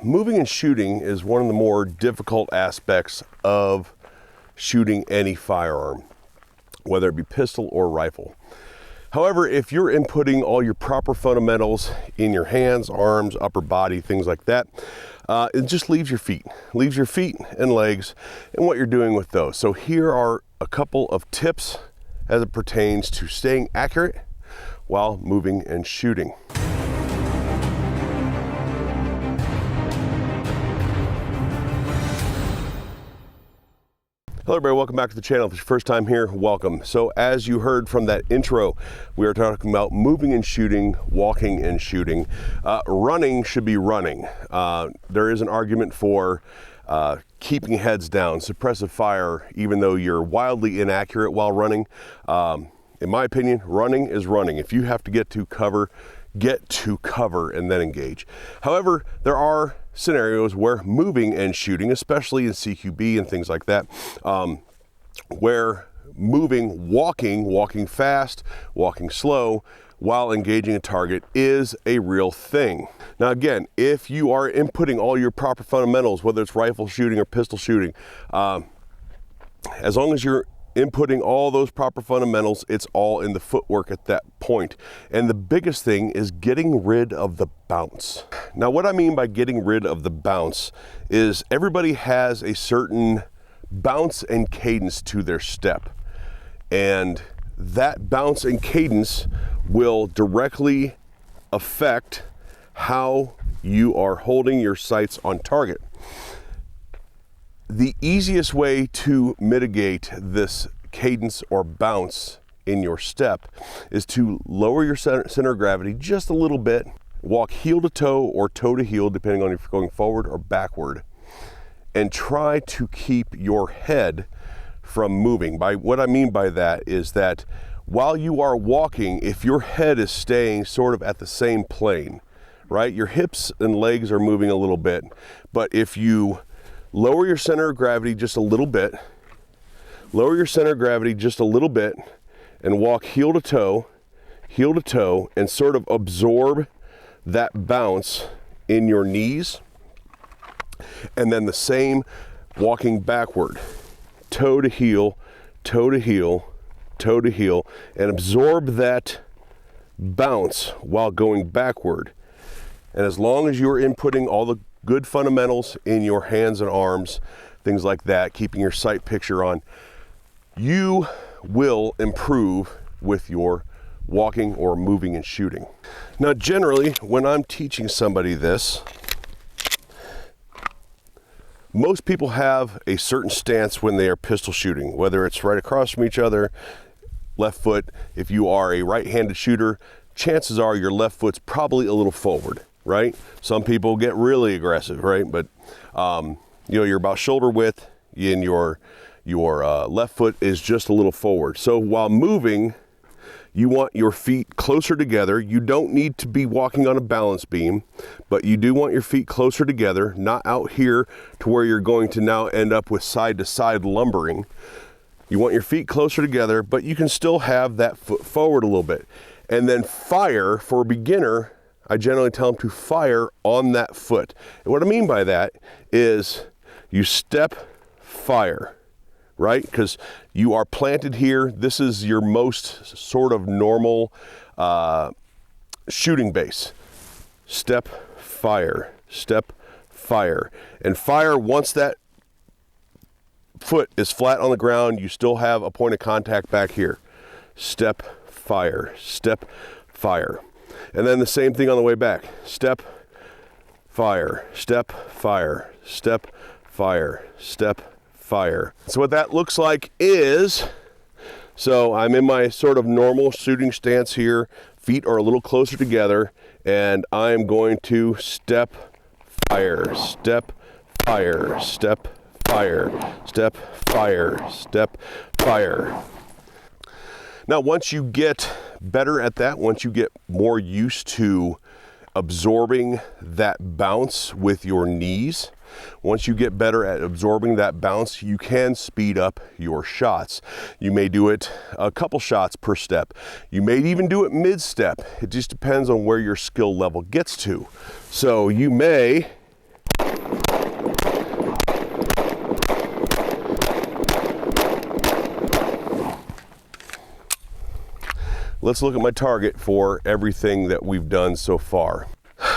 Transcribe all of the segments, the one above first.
moving and shooting is one of the more difficult aspects of shooting any firearm, whether it be pistol or rifle. However, if you're inputting all your proper fundamentals in your hands, arms, upper body, things like that, it just leaves your feet and legs and what you're doing with those. So here are a couple of tips as it pertains to staying accurate while moving and shooting. Hello everybody, welcome back to the channel. If it's your first time here, welcome. So as you heard from that intro, we are talking about moving and shooting, walking and shooting. Running should be running. There is an argument for keeping heads down, suppressive fire, even though you're wildly inaccurate while running. In my opinion, running is running. If you have to get to cover and then engage. However, there are scenarios where moving and shooting, especially in CQB and things like that, where walking fast, walking slow, while engaging a target is a real thing. Now again, if you are inputting all your proper fundamentals, whether it's rifle shooting or pistol shooting, as long as you're inputting all those proper fundamentals, it's all in the footwork at that point. And the biggest thing is getting rid of the bounce. Now, what I mean by getting rid of the bounce is everybody has a certain bounce and cadence to their step. And that bounce and cadence will directly affect how you are holding your sights on target. The easiest way to mitigate this cadence or bounce in your step is to lower your center of gravity just a little bit, walk heel to toe or toe to heel, depending on if you're going forward or backward, and try to keep your head from moving. What I mean by that is that while you are walking, if your head is staying sort of at the same plane, right? Your hips and legs are moving a little bit, but if you lower your center of gravity just a little bit, and walk heel to toe, and sort of absorb that bounce in your knees, and then the same walking backward, toe to heel, and absorb that bounce while going backward. And as long as you're inputting all the good fundamentals in your hands and arms, things like that, keeping your sight picture on, you will improve with your walking or moving and shooting. Now, generally, when I'm teaching somebody this, most people have a certain stance when they are pistol shooting, whether it's right across from each other, left foot. If you are a right-handed shooter, chances are your left foot's probably a little forward, right? Some people get really aggressive, right? But you're about shoulder width, and your left foot is just a little forward. So while moving, you want your feet closer together. You don't need to be walking on a balance beam, but you do want your feet closer together, not out here to where you're going to now end up with side to side lumbering. You want your feet closer together, but you can still have that foot forward a little bit. And then fire, for a beginner, I generally tell them to fire on that foot. And what I mean by that is you step, fire, right? Because you are planted here. This is your most sort of normal shooting base. Step, fire, and fire once that foot is flat on the ground. You still have a point of contact back here. Step, fire, and then the same thing on the way back. Step, fire, step, fire, step, fire, step, fire. So what that looks like is, so I'm in my sort of normal shooting stance here. Feet are a little closer together, and I'm going to step, fire, step, fire, step, fire, step, fire, step, fire. Now, once you get better at that, once you get more used to absorbing that bounce with your knees, once you get better at absorbing that bounce, you can speed up your shots. You may do it a couple shots per step. You may even do it mid-step. It just depends on where your skill level gets to. So you may let's look at my target for everything that we've done so far.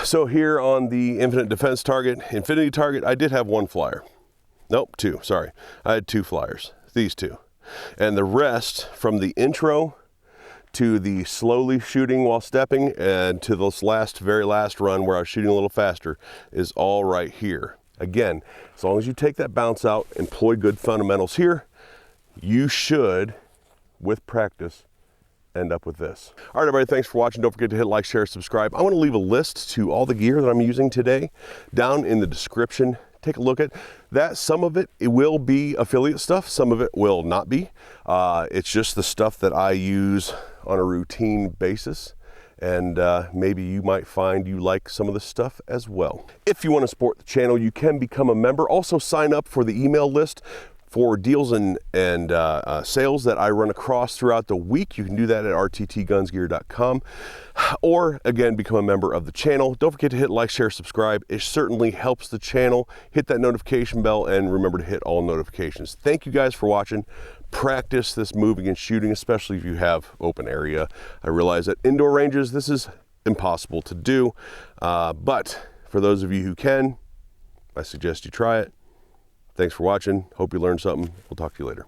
So here on the Infinite Defense target, Infinity target, I did have one flyer. Nope, two, sorry. I had two flyers, these two. And the rest from the intro to the slowly shooting while stepping and to this very last run where I was shooting a little faster is all right here. Again, as long as you take that bounce out, employ good fundamentals here, you should, with practice, end up with this. All right, everybody, thanks for watching. Don't forget to hit like, share, subscribe. I want to leave a list to all the gear that I'm using today down in the description. Take a look at that. Some of it will be affiliate stuff. Some of it will not be. It's just the stuff that I use on a routine basis. And maybe you might find you like some of this stuff as well. If you want to support the channel, you can become a member. Also sign up for the email list for deals and sales that I run across throughout the week. You can do that at rttgunsgear.com, or again, become a member of the channel. Don't forget to hit like, share, subscribe. It certainly helps the channel. Hit that notification bell and remember to hit all notifications. Thank you guys for watching. Practice this moving and shooting, especially if you have open area. I realize that indoor ranges, this is impossible to do, but for those of you who can, I suggest you try it. Thanks for watching. Hope you learned something. We'll talk to you later.